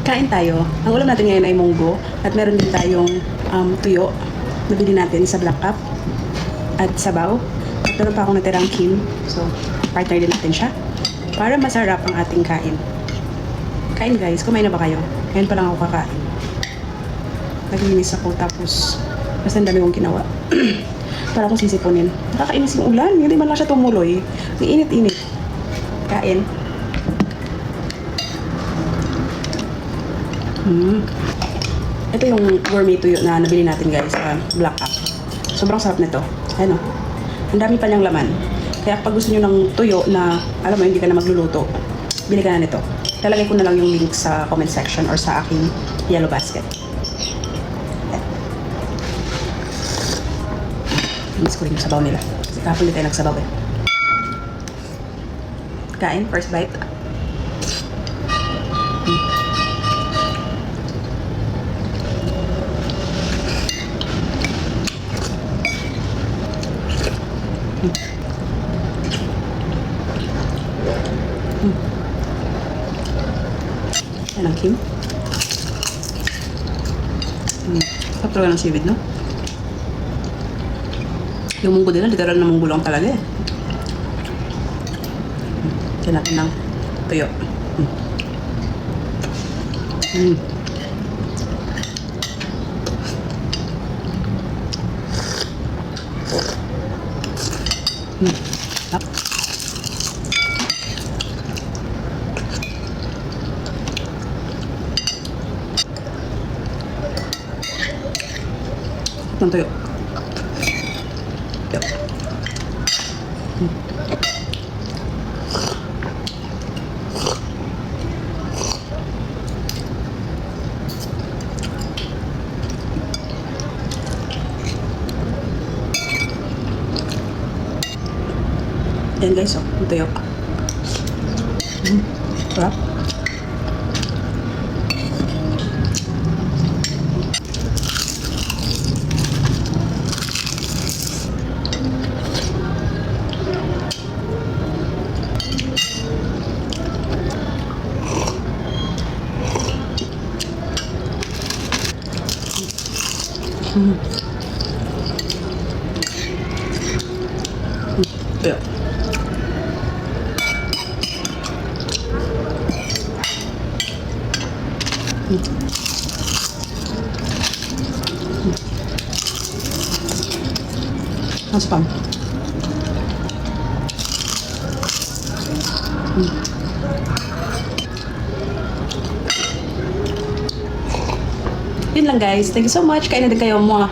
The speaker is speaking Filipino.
Kain tayo. Ang ulam natin ngayon ay munggo at meron din tayong tuyo na bili natin sa Black Cup at sabaw. At meron pa akong natirang kim. So, partner din natin siya para masarap ang ating kain. Kain guys, kumain na ba kayo? Ngayon pa lang ako kakain. Naglinis ako tapos basta ang dami kong ginawa. Para akong sisipunin. Nakakainis yung ulan. Hindi man lang siya tumuloy. Ang init-init. Kain. Ito yung gourmet tuyo na nabili natin guys sa Black Cup. Sobrang sarap nito. Ayan o. Ang dami pa niyang laman. Kaya pag gusto nyo ng tuyo na alam mo hindi ka na magluluto, bili ka na nito. Lalagay ko na lang yung link sa comment section or sa aking yellow basket. Miss ko rin yung sabaw nila. Kasi kahapon din tayo nagsabaw eh. Kain, first bite. Yan ang kim. Sarap talaga ng seaweed, no? Yung munggo nila, literal na munggo lang talaga eh. Kaya natin ng tuyo. Sarap. Ng tuyo. Yan guys, oh, yung tuyo. Sarap. Tuyo. Ang spam. Yun lang guys. Thank you so much. Kain na din kayo. Mwah.